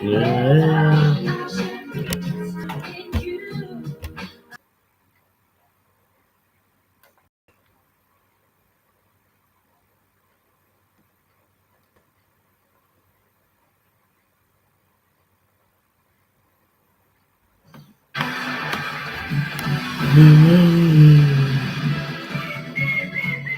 Yeah.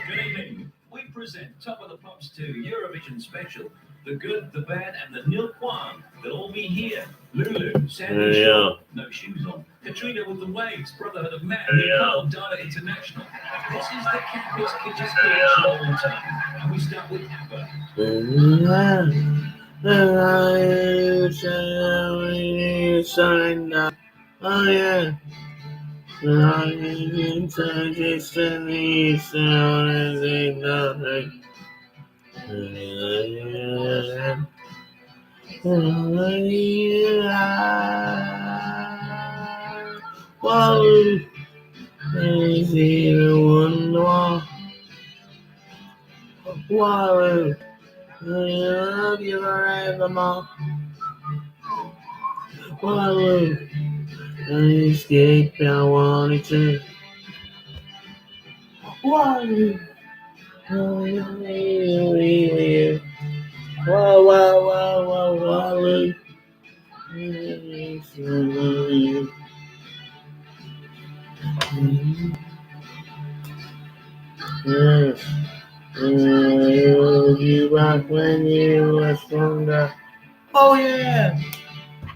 Good evening. We present Top of the Pops 2 Eurovision Special. The good, the bad, and the nil quan. They'll all be here. Lulu, Sandy Yeah. Shaw, no shoes on. Katrina with the waves, Brotherhood of Man, Nicole, Dada International. This is the Campus Kitchens collection all the time. And we start with ABBA. Oh yeah. Whoa, easy to wonder. Whoa, I love you forevermore. Whoa, I escape, I wanted to. Whoa, whoa, whoa, whoa, whoa, yes, you back when you were stronger. Oh yeah.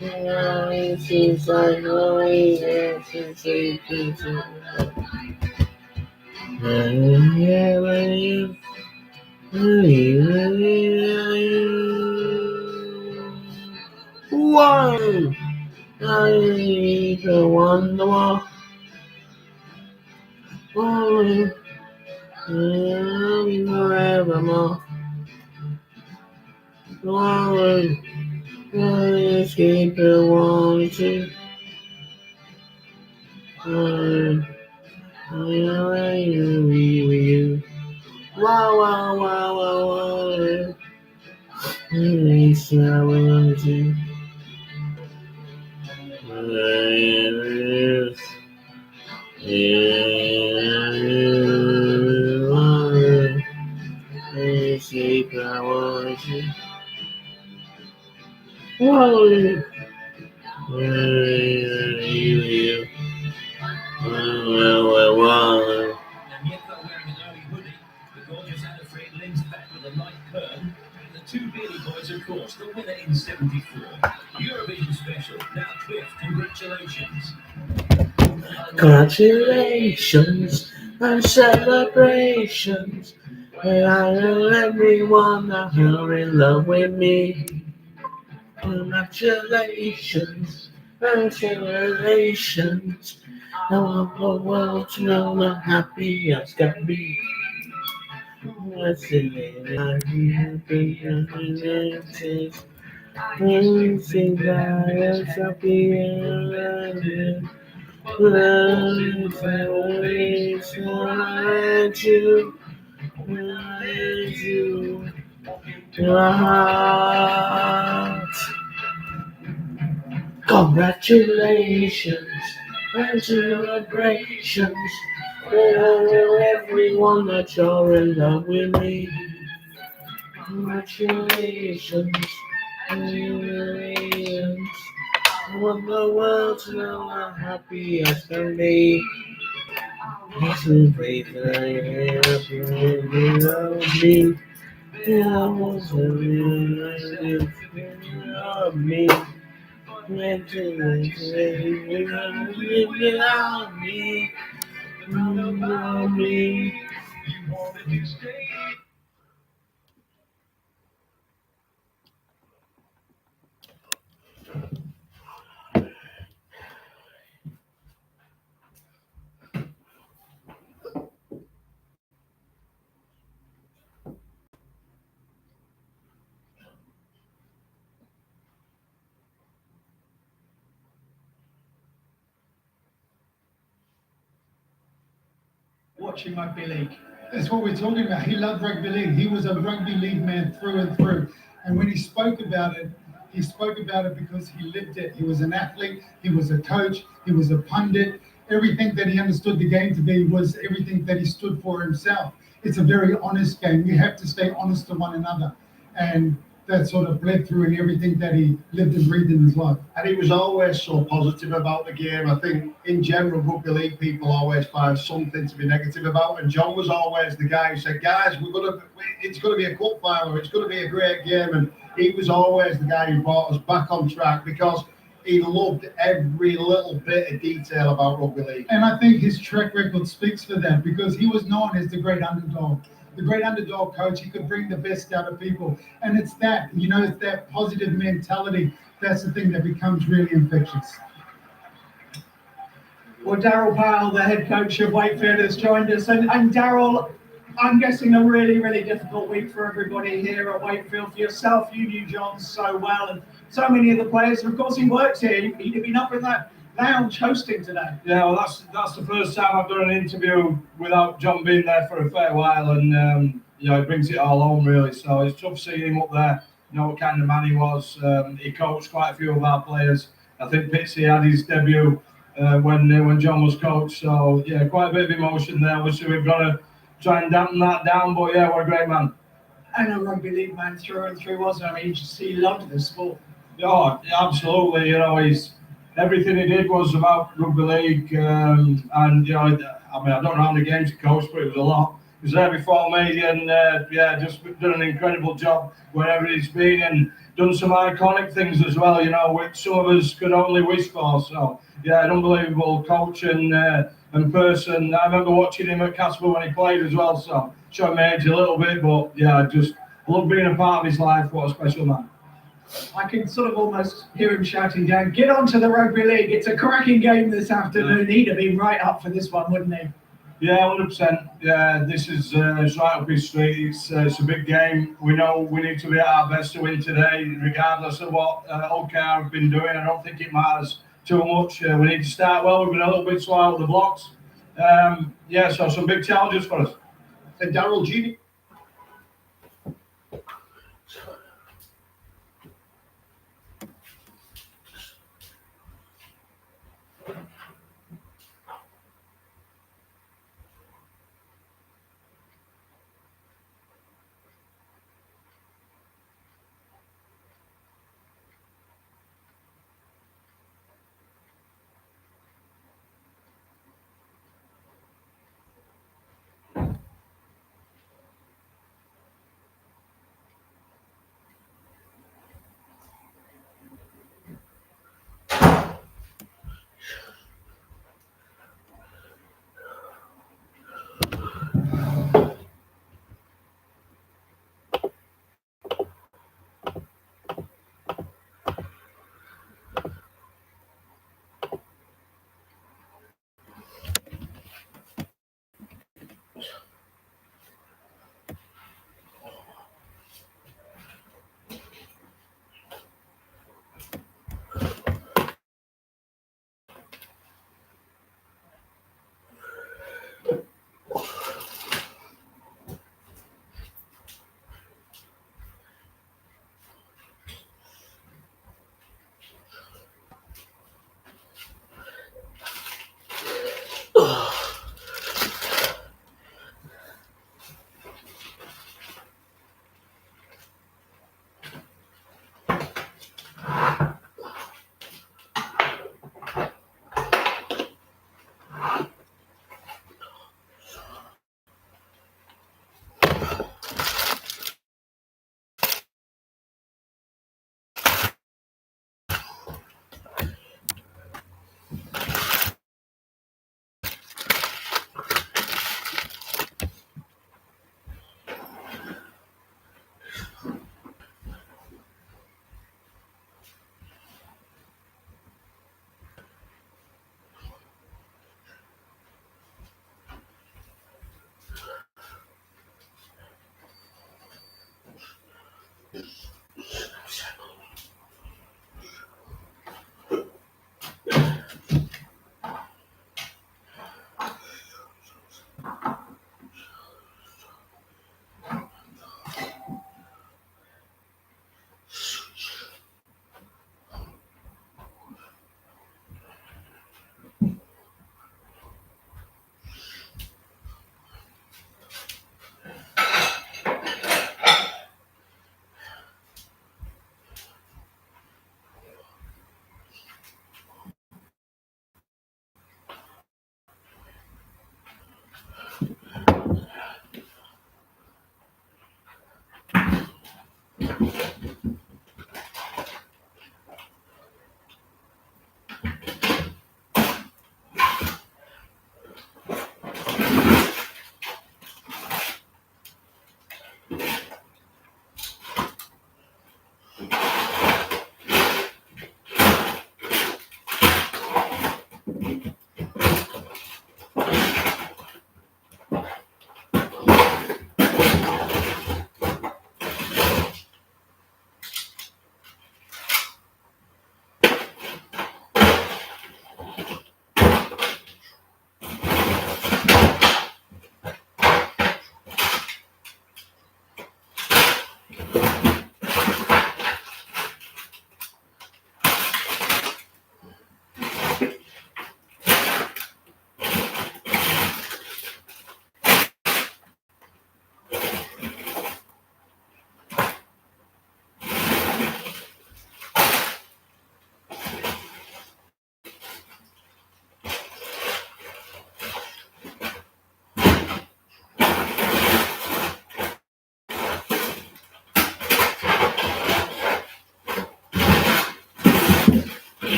It seems like no since we can see. Yeah, whoa! I need to wonder what. Whoa! I'll be forevermore. Whoa! I escape the wanted to. Whoa! I will be with you. Wow, wow, wow, wow, wow. It's I want to. Escape, I want to. Whoa! You. Whoa. And yet they're wearing an early hoodie. The gorgeous Anna Fried links back with a light perm. And the two Beanie Boys, of course, the winner in 74. Eurovision Special. Now, Cliff, congratulations. Congratulations and celebrations. And I know everyone that you're in love with me. Congratulations and celebrations. I want the world to know I'm happy as can be. Let's sing it. I'm happy and it's sing that it's happy and you, congratulations and celebrations. Tell everyone that you're in love with me. Congratulations, congratulations. I want the world to know how happy I can be. This is great that I have you love me. I was a real love me. Meant to say you love me. Love me. Watching rugby league. That's what we're talking about. He loved rugby league. He was a rugby league man through and through. And when he spoke about it, He spoke about it because he lived it. He was an athlete, he was a coach, he was a pundit. Everything that he understood the game to be was everything that he stood for himself. It's a very honest game. You have to stay honest to one another. And that sort of bled through in everything that he lived and breathed in his life. And he was always so positive about the game. I think in general, rugby league people always find something to be negative about. And John was always the guy who said, "Guys, it's going to be a cup final. It's going to be a great game." And he was always the guy who brought us back on track because he loved every little bit of detail about rugby league. And I think his track record speaks for that because he was known as the great underdog. The great underdog coach, he could bring the best out of people. And it's that, it's that positive mentality. That's the thing that becomes really infectious. Well, Daryl Powell, the head coach of Wakefield, has joined us. And Daryl, I'm guessing a really, really difficult week for everybody here at Wakefield. For yourself, you knew John so well, and so many of the players. And of course, he works here. He'd have been up in that lounge hosting today. Yeah, well, that's the first time I've done an interview without John being there for a fair while, and it brings it all home really. So it's tough seeing him up there. You know what kind of man he was. He coached quite a few of our players. I think Pitsy had his debut when John was coach. So yeah, quite a bit of emotion there. Obviously, we've got to try and dampen that down. But yeah, what a great man. And a rugby league man through and through, wasn't he? I mean, he loved the sport. Oh, absolutely. Everything he did was about rugby league, and I mean, I don't know how many games he coached, but it was a lot. He was there before me, and just done an incredible job wherever he's been, and done some iconic things as well. Which some of us could only wish for. So yeah, an unbelievable coach and person. I remember watching him at Casper when he played as well. So showed my age a little bit, but yeah, I just love being a part of his life. What a special man. I can sort of almost hear him shouting down, "Get on to the rugby league. It's a cracking game this afternoon." He'd have been right up for this one, wouldn't he? Yeah, 100%. Yeah, this is it's right up his street. It's a big game. We know we need to be at our best to win today, regardless of what OKR have been doing. I don't think it matters too much. We need to start well. We've been a little bit slow out of the blocks. So some big challenges for us. And Daryl, Genie.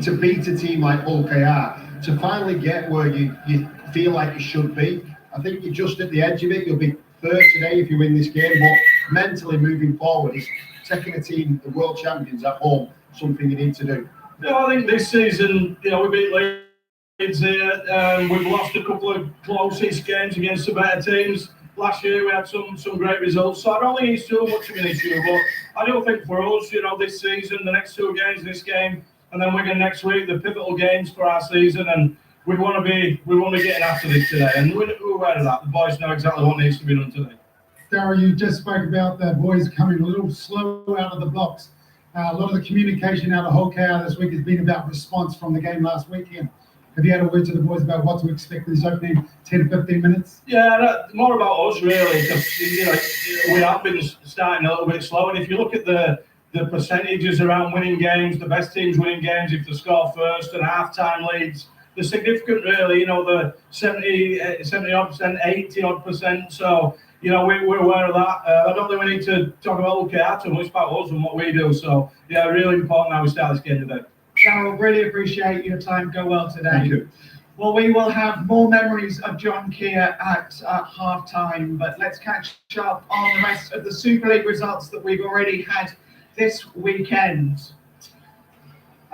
to beat a team like Hull KR, to finally get where you feel like you should be. I think you're just at the edge of it. You'll be third today if you win this game, but mentally moving forward is taking a team, the world champions at home, something you need to do. Yeah, I think this season, we beat Leeds here. We've lost a couple of closest games against the better teams. Last year we had some great results, so I don't think it's too much of an issue. But I do think for us, this season, the next two games, this game, and then Wigan next week, the pivotal games for our season, and we want to be getting after this today, and we're aware of that. The boys know exactly what needs to be done today. Darryl, you just spoke about the boys coming a little slow out of the blocks. A lot of the communication out of Hull KR this week has been about response from the game last weekend. Have you had a word to the boys about what to expect in these opening 10 to 15 minutes? Yeah, more about us really, because we have been starting a little bit slow. And if you look at the percentages around winning games, the best teams winning games if they score first and half-time leads, they're significant really. The 70-odd%, 80-odd%. So we're aware of that. I don't think we need to talk about OKR too much, about us and what we do. So yeah, really important how we start this game today. Darryl, really appreciate your time. Go well today. Thank you. Well, we will have more memories of John Keir at half-time, but let's catch up on the rest of the Super League results that we've already had this weekend.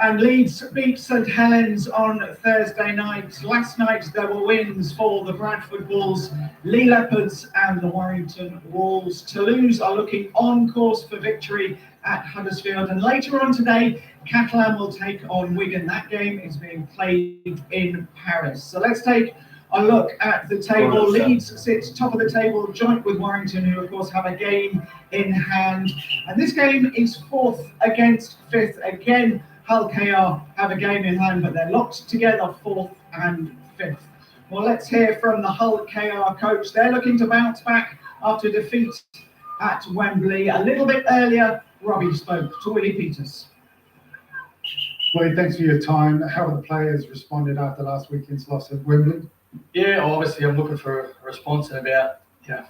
And Leeds beat St Helens on Thursday night. Last night there were wins for the Bradford Bulls, Lee Leopards and the Warrington Wolves. Toulouse are looking on course for victory at Huddersfield. And later on today, Catalan will take on Wigan. That game is being played in Paris. So let's take a look at the table. Leeds sits top of the table, joint with Warrington, who of course have a game in hand. And this game is fourth against fifth. Again, Hull KR have a game in hand, but they're locked together fourth and fifth. Well, let's hear from the Hull KR coach. They're looking to bounce back after defeat at Wembley. A little bit earlier, Robbie spoke to Willie Peters. Willie, thanks for your time. How have the players responded after last weekend's loss at Wembley? Yeah, obviously I'm looking for a response in about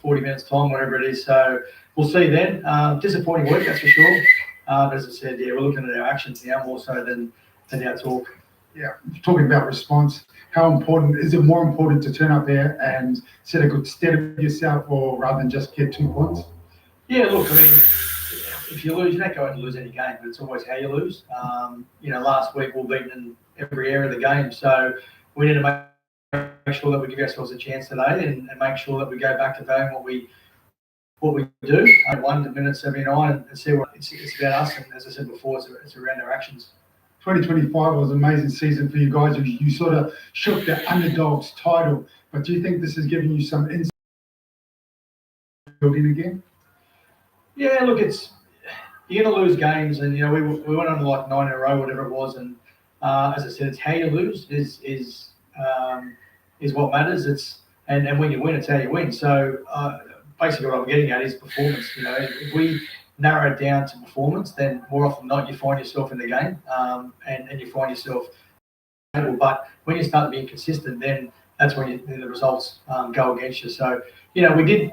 40 minutes time, whatever it is. So we'll see then. Disappointing week, that's for sure. As I said, we're looking at our actions now more so than our talk. Yeah, talking about response, how important is it? More important to turn up there and set a good stead of yourself, or rather than just get 2 points? Yeah, look, I mean, if you lose, you don't go out and lose any game, but it's always how you lose. Last week we were beaten in every area of the game, so we need to make sure that we give ourselves a chance today and make sure that we go back to doing what we do. 1 to minute 79 and see what it's about us. And as I said before, it's around our actions. 2025 was an amazing season for you guys. You sort of shook the underdogs title, but do you think this has given you some insight building again? Yeah, look, you're going to lose games, and we went on like 9 in a row, whatever it was, and as I said, it's how you lose is what matters. And when you win, it's how you win. So basically, what I'm getting at is performance. If we narrow it down to performance, then more often than not, you find yourself in the game, and you find yourself. But when you start being consistent, then that's when the results go against you. So we did.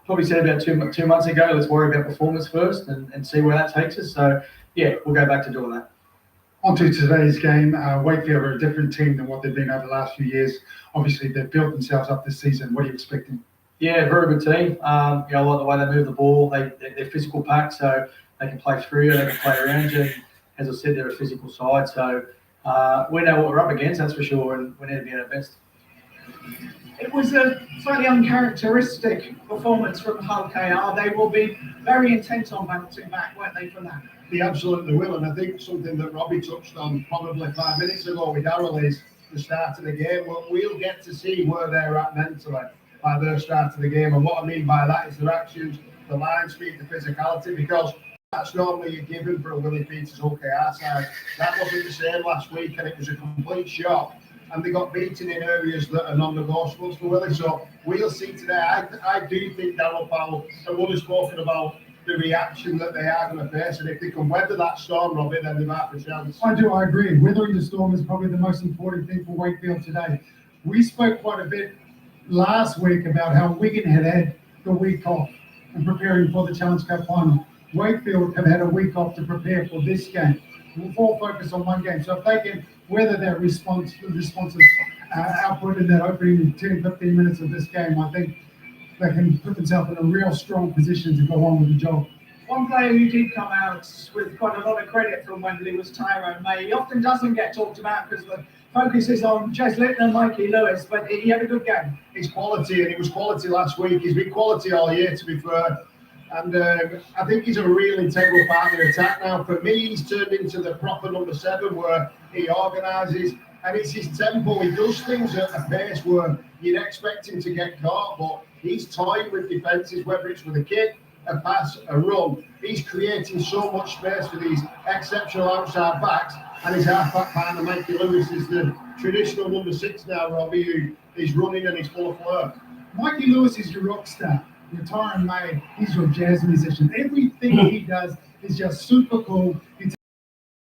Probably said about 2 months ago, let's worry about performance first and see where that takes us. So, yeah, we'll go back to doing that. On to today's game. Wakefield are a different team than what they've been over the last few years. Obviously, they've built themselves up this season. What are you expecting? Yeah, very good team. I like the way they move the ball. They're physical pack, so they can play through you, they can play around you. As I said, they're a physical side. So we know what we're up against, that's for sure, and we need to be at our best. It was a slightly uncharacteristic performance from Hull KR. They will be very intent on bouncing back, weren't they, from that? They absolutely will, and I think something that Robbie touched on probably 5 minutes ago with Darryl is the start of the game. Well, we'll get to see where they're at mentally by their start of the game, and what I mean by that is their actions, the line speed, the physicality, because that's normally a given for a Willie Peters Hull KR side. That wasn't the same last week, and it was a complete shock. And they got beaten in areas that are non-negotiables for Willie. So we'll see today. I do think Darryl Powell and what has spoken about the reaction that they are going to face. And if they can weather that storm, Robbie, then they might have a chance. I agree. Weathering the storm is probably the most important thing for Wakefield today. We spoke quite a bit last week about how Wigan had the week off and preparing for the Challenge Cup final. Wakefield have had a week off to prepare for this game. full focus on one game. So if they can weather that responsive output in that opening 10, 15 minutes of this game, I think they can put themselves in a real strong position to go on with the job. One player who did come out with quite a lot of credit from Wembley was Tyrone May. He often doesn't get talked about because the focus is on Jez Litton and Mikey Lewis, but he had a good game. It's quality, and it was quality last week. He's been quality all year, to be fair. And I think he's a real integral part of the attack now. For me, he's turned into the proper number 7 where he organises, and it's his tempo. He does things at a pace where you'd expect him to get caught, but he's toying with defences, whether it's with a kick, a pass, a run. He's creating so much space for these exceptional outside backs, and his half-back partner, Mikey Lewis, is the traditional number 6 now, Robbie, who is running and he's full of flair. Mikey Lewis is your rock star. Your Tyrone May, he's your jazz musician. Everything he does is just super cool. He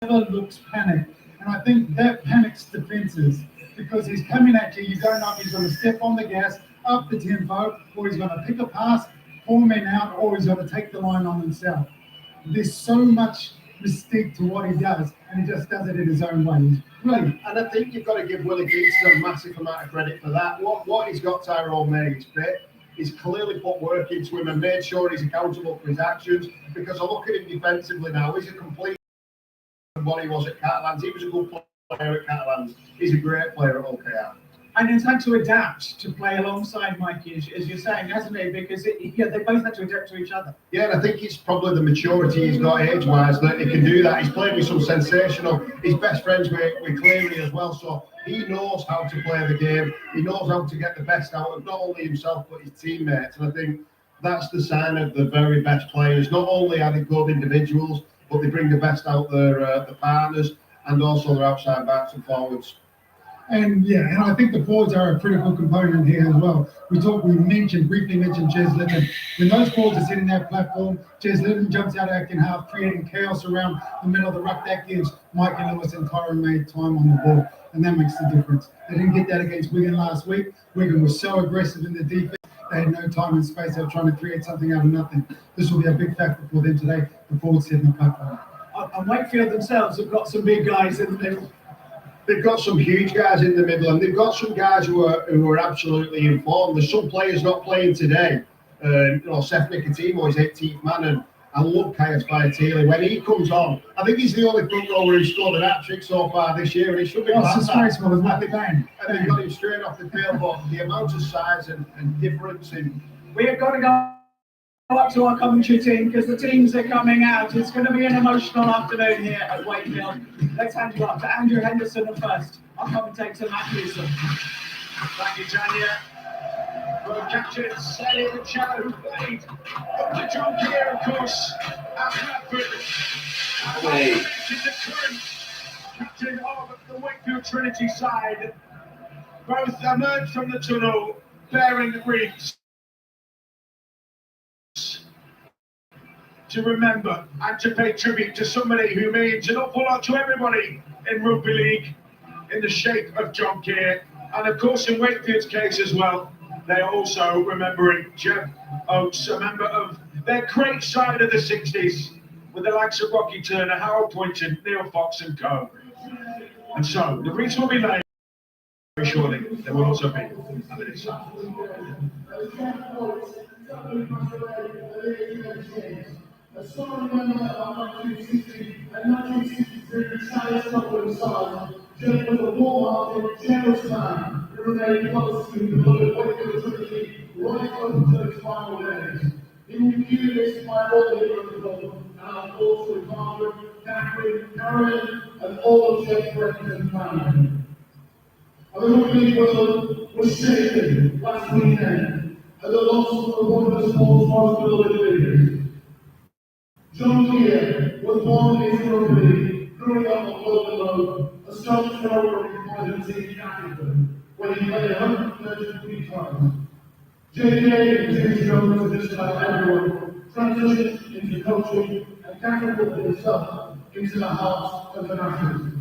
never looks panicked. And I think that panics defenses because he's coming at you. You don't know if he's going to step on the gas, up the tempo, or he's going to pick a pass, pull men out, or he's going to take the line on himself. There's so much mystique to what he does, and he just does it in his own way. He's brilliant. And I think you've got to give Willie Keaton a massive amount of credit for that. What he's got Tyrone May is fit. He's clearly put work into him and made sure he's accountable for his actions. Because I look at him defensively now, he's a complete what he was at Catalans. He was a good player at Catalans. He's a great player at OKR. And he's had to adapt to play alongside Mikey, as you're saying, hasn't he? Because they both had to adapt to each other. Yeah, and I think it's probably the maturity he's got age-wise that he can do that. He's played with some sensational. He's best friends with Cleary as well, so he knows how to play the game. He knows how to get the best out of not only himself but his teammates. And I think that's the sign of the very best players. Not only are they good individuals, but they bring the best out their partners and also their outside backs and forwards. And I think the forwards are a critical component here as well. We briefly mentioned Jez Litton. When those forwards are sitting that platform, Jez Litton jumps out acting half, creating chaos around the middle of the ruck. That gives Mikey Lewis and Tyrone May time on the ball, and that makes the difference. They didn't get that against Wigan last week. Wigan was so aggressive in the defense, they had no time and space. They were trying to create something out of nothing. This will be a big factor for them today, the forwards setting the platform. And Wakefield themselves have got some big guys in the middle. They've got some huge guys in the middle, and they've got some guys who are absolutely informed. There's some players not playing today. Seth Nicotimo is 18th man, and I love Kayas Fiatili. When he comes on, I think he's the only front rower who's scored an hat-trick so far this year, and he should be. It's disgraceful, isn't it? And they've got him straight off the field, but the amount of size and difference in. We have got to go up to our commentary team because the teams are coming out. It's going to be an emotional afternoon here at Wakefield. Let's hand you up to Andrew Henderson first. Our commentator Matt Newsom. Thank you, Tanya. Well, Captain Sally the Shadow who played up to John Keir, of course, at Bradford. And I mentioned the current captain of the Wakefield Trinity side. Both emerged from the tunnel bearing the wreaths to remember and to pay tribute to somebody who means an awful lot to everybody in rugby league in the shape of John Keir, and of course in Wakefield's case as well, they are also remembering Jeff Oates, a member of their great side of the 60s with the likes of Rocky Turner, Harold Poynton, Neil Fox and co. And so the wreaths will be laid very shortly. There will also be a minute silence. A strong member of 1960 and 1963 Challenge Scotland side, Jeff was a warm-hearted, generous man who remained close to the beloved Wakefield Trinity right up to his final days. He will be viewed this by all the of the club, and of course with Margaret, Catherine, Karen, and all of Jeff's friends and family. And the rugby world was shaken last weekend at the loss of one of the small responsibility leaders. John Keir was born in rugby, growing up on Golden Road, a stone's throw from Modern City Africa, where he played 133 times. JK and Jimmy Jones, just like everyone, transitioned into coaching and catapulted himself into the hearts of the masses.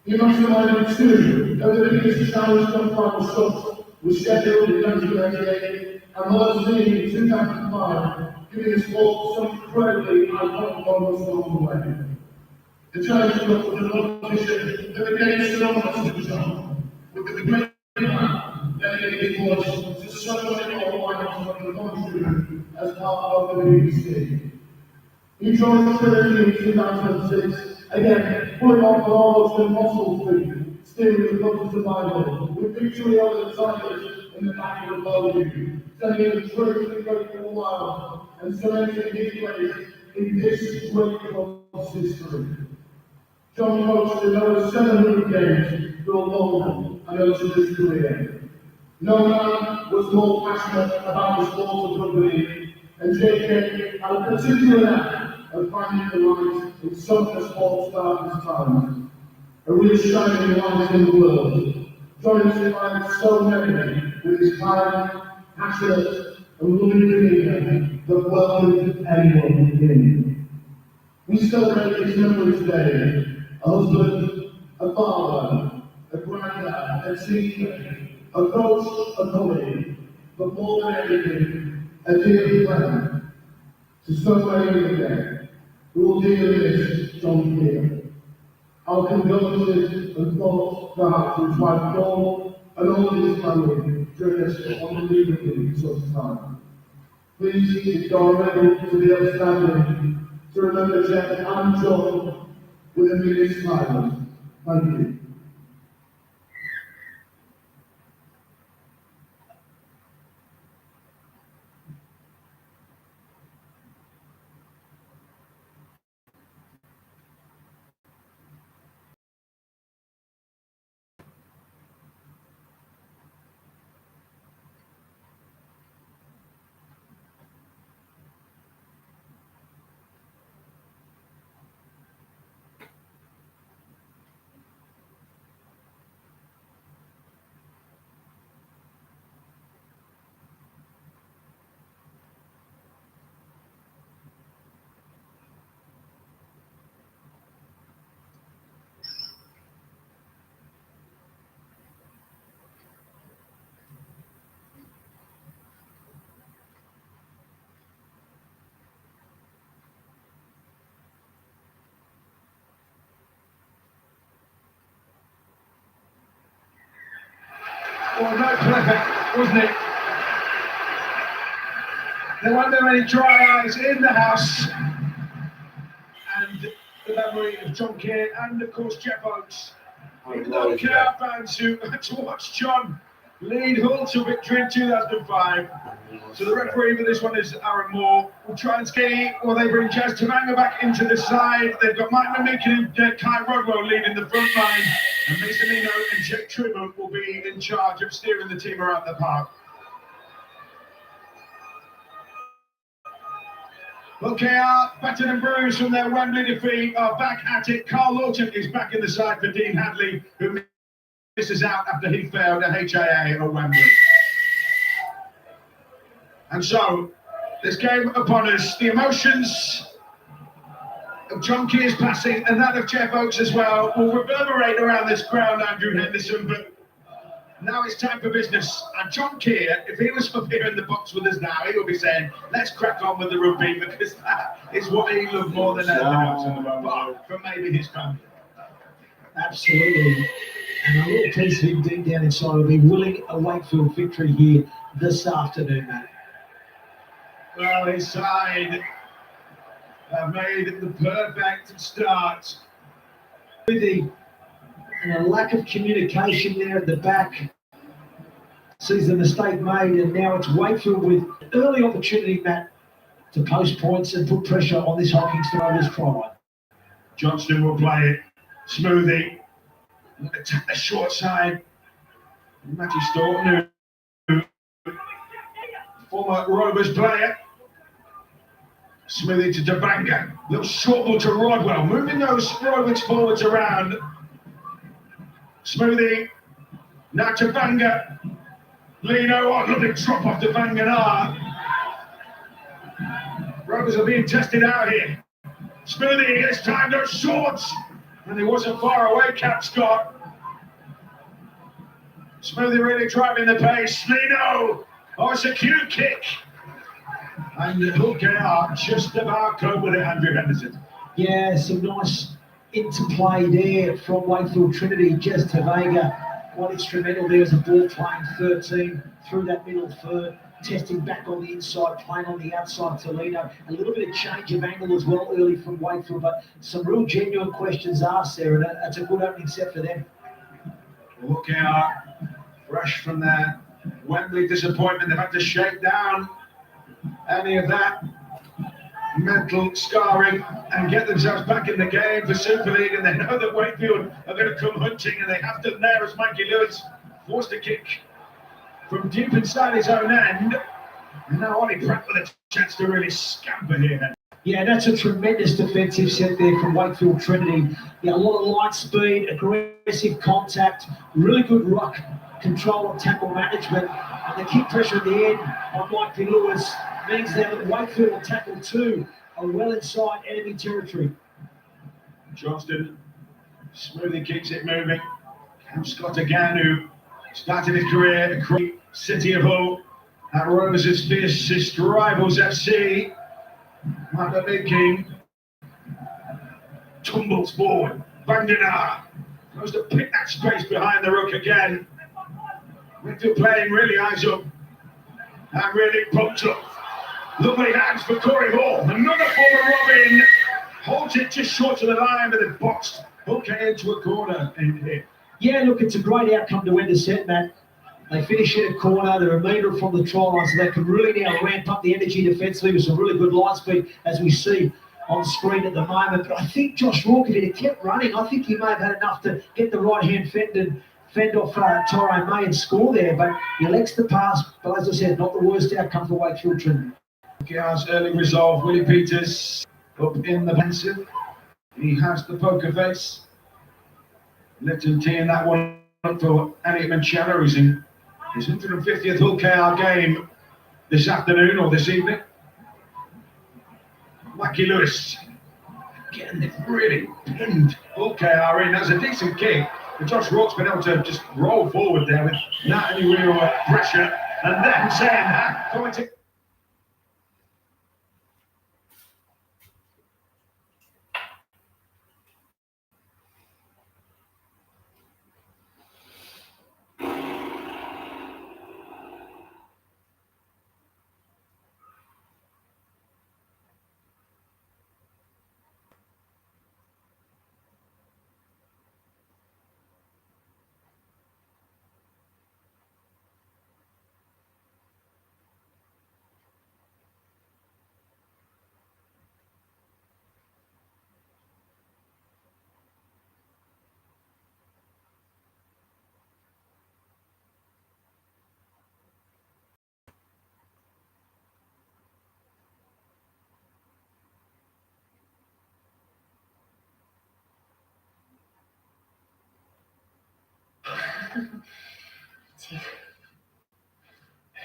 He masterminded two of the biggest Challenge Cup final shots, was scheduled in 1998 and was leading in 2005. Giving the sport some incredibly iconic moments along the way. The challenge was an opposition that against synonymous with the great man that it was to someone in all lines of the country as part of the BBC. He joined Trinity in 2006, again, pulling off an almost impossible feat, steering the club to final, with victory over the Tigers in the back of the podium, sending the true to the great while and cementing his place in this great club's history. John coached in over 700 games for a long and illustrious career. No man was more passionate about the sport of rugby, and JK had a particular knack of finding the light in some of the sport's darkest times. A real shining light in the world, John inspired so many with his kind, passionate, and loving demeanour that welcomed anyone in. We celebrate his memory today, a husband, a father, a granddad, a teammate, a coach, a colleague, but more than anything, a dear friend. To so many again, who will dearly miss John Keir. Our condolences and thoughts go out to his wife Dawn and all of his family during this unbelievably tough time. Please, if you are ready to be outstanding, to remember Jeff and John with a minute's silence. Thank you. Well, no perfect, wasn't it? There weren't there any dry eyes in the house. And the memory of John Keir and, of course, Jeff Oates. Canal fans who had to watch John lead Hull to victory in 2005. So the referee for this one is Aaron Moore. We'll try and ski while they bring Jazz Tamanga back into the side. They've got Mike McMeekin and Kai Rodwell leading the front line. And Mason Eno and Jake Tribble will be in charge of steering the team around the park. Well, KR, battered and bruised from their Wembley defeat, are back at it. Carl Lawton is back in the side for Dean Hadley, who misses out after he failed a HIA at Wembley. And so, this game upon us, the emotions of John Keir's passing and that of Jeff Oates as well will reverberate around this ground, Andrew Henderson, but now it's time for business. And John Keir, if he was up here in the box with us now, he would be saying, let's crack on with the rugby, because that is what he loved more than anything else in the world, apart from maybe his family. Absolutely. And a little piece of him deep down inside will be willing a Wakefield victory here this afternoon, mate. Well, his side have made the perfect start. And a lack of communication there at the back sees the mistake made, and now it's Wakefield with early opportunity, Matt, to post points and put pressure on this Hawkington Rovers try line. Johnston will play it. Smoothie. Attack the short side. Matty Staunton, former Rovers player. Smoothie to Dabanga. Little short ball to Rodwell. Moving those Rovers forwards around. Smoothie. Now to Banga. Lino, oh, lovely drop off to Banga. Rovers are being tested out here. Smoothie, this time goes shorts. And he wasn't far away, Cap Scott. Smoothie really driving the pace. Lino, oh, it's a cute kick. And Hull KR just about go with it, Andrew Henderson. Yeah, some nice into play there from Wakefield Trinity. Jez Tavega, quite instrumental there as a ball playing 13 through that middle third, testing back on the inside, playing on the outside Toledo. A little bit of change of angle as well early from Wakefield, but some real genuine questions asked there, and that's a good opening set for them. Look out, fresh from their Wembley disappointment. They've had to shake down any of that mental scarring and get themselves back in the game for Super League, and they know that Wakefield are going to come hunting, and they have to there as Mikey Lewis forced a kick from deep inside his own end. And now Ollie Pratt with a chance to really scamper here. Yeah, that's a tremendous defensive set there from Wakefield Trinity. Yeah, a lot of light speed, aggressive contact, really good ruck control and tackle management, and the kick pressure at the end on Mikey Lewis means that Wakefield will tackle two are well inside enemy territory. Johnston smoothly keeps it moving. Cam Scott again, who started his career at City of Hull at Rovers' fiercest rivals FC. Michael King tumbles forward. Bandana goes to pick that space behind the ruck again. Wakefield playing really eyes up and really pumped up. Lovely hands for Corey Hall. Another forward Robin. Holds it just short of the line, but it boxed okay into a corner in here. Yeah, look, it's a great outcome to win the set, Matt. They finish in a corner, they're a metre from the try line, so they can really now ramp up the energy defensively with some really good line speed, as we see on screen at the moment. But I think Josh Rourke, if he'd have kept running, I think he may have had enough to get the right-hand fend off Tyrone May and score there, but he elects to pass. But as I said, not the worst outcome for Wakefield Trinity. Gow's early resolve. Willie Peters up in the pensive. He has the poker face. Lipton teeing that one up for Elliot Manchella, who's in his 150th Hull KR game this afternoon or this evening. Wacky Lewis. Again, they've really pinned Hull KR in. That's a decent kick. But Josh Rourke's been able to just roll forward there with not any real pressure. And then saying that, going to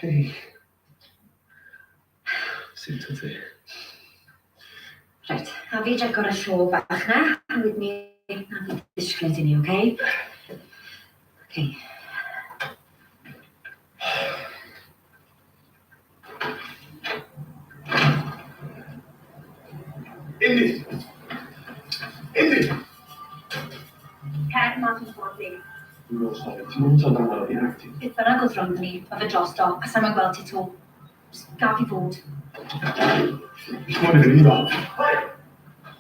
Hei. Sut wyt ti? Right, a fi agor y show bach na, a wedyn ni na fi ddisgled i ni, okay? Okay. Indy! Indy! Cer mas yn ffordd i. Dwi'n sori, ti'n mwyn sôn amdano fi rhaid ti? Beth bynnag oedd rhwng ni, a fy drosto, a sam yn gweld ti to. Gaf i fod. Dwi'n mwyn i fynd i ddod.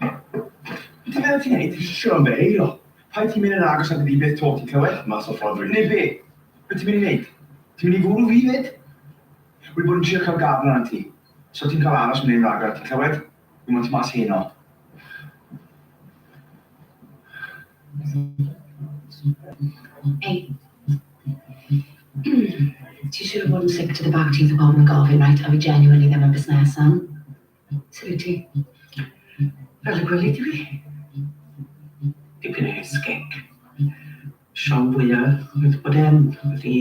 Ti'n meddwl ti'n neud? Ti'n siŵr am fe, eiro? Pa ti'n mynd yn agos at y fi beth to ti'n clywed? Mas o ffordd rydyn. Neu be? Be ti'n mynd i neud? Ti'n mynd i fwrw fi fyd? Wedi bod yn trio cael gafel yna ti. So ti'n cael aros mynd i'n ragor, ti'n clywed? Dwi'n mynd mas heno. Hey. Ti siŵr o fod yn sick to the back teeth o bobl yn gofyn, right? A fi genuinely ddim yn busnes am. Sut wyt ti? Fel y gwylid i fi? Dipyn o hysgic. Siom fwyaf, wedi bod yn fi.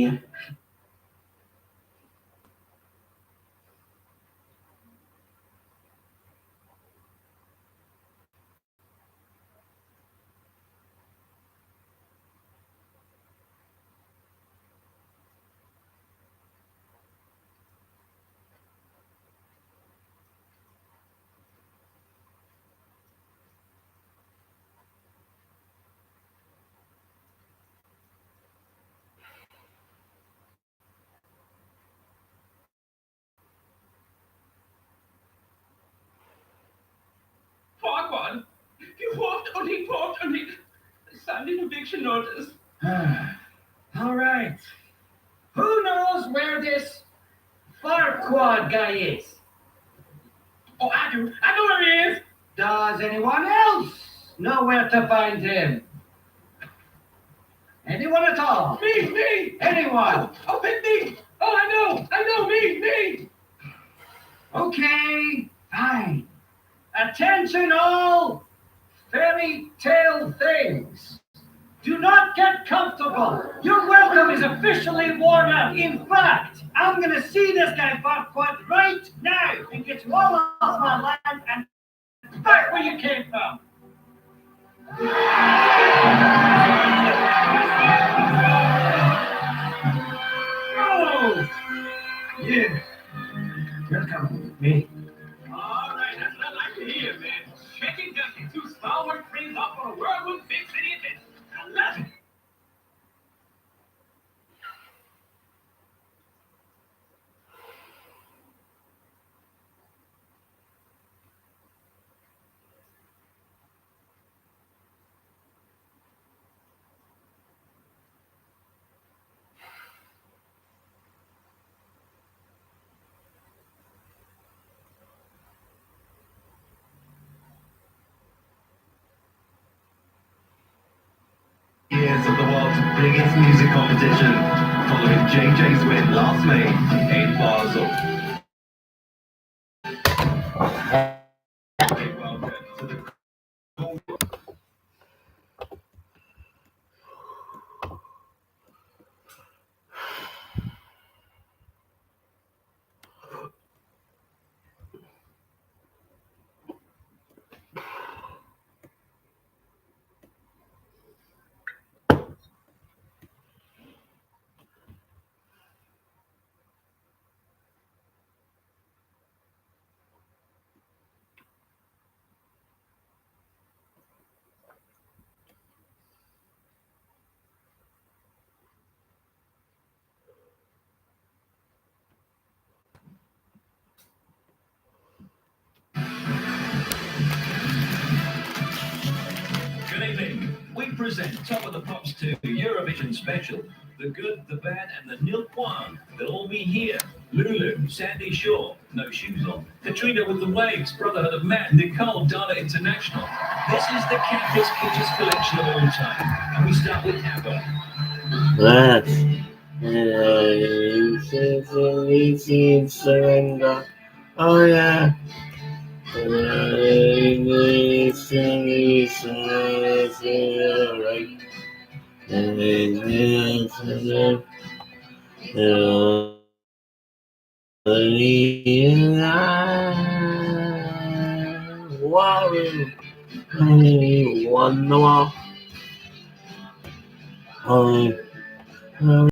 report on the Sunday eviction notice. All right. Who knows where this Farquaad guy is? Oh, I do. I know where he is. Does anyone else know where to find him? Anyone at all? Me. Anyone? Oh, pick me. Oh, I know, me. Okay, fine. Attention all fairy tale things. Do not get comfortable. Your welcome is officially worn out. In fact, I'm going to see this guy Farquaad right now and get you all off my land and back where you came from. Oh, yeah. You're coming with me. All right, that's what I like to hear, man. Shaking Dusty, two stalwart friends off on a whirlwind big city event. I love it. Years of the world's biggest music competition, following JJ's win last May in Basel. Welcome to the Good evening. We present Top of the Pops 2 Eurovision Special. The good, the bad, and the nil point. They'll all be here. Lulu, Sandy Shaw, no shoes on. Katrina with the Waves, Brotherhood of Man, Nicole, Dana International. This is the Campus Kitchens collection of all time. And we start with ABBA. That's easy surrender. Oh yeah. Wow.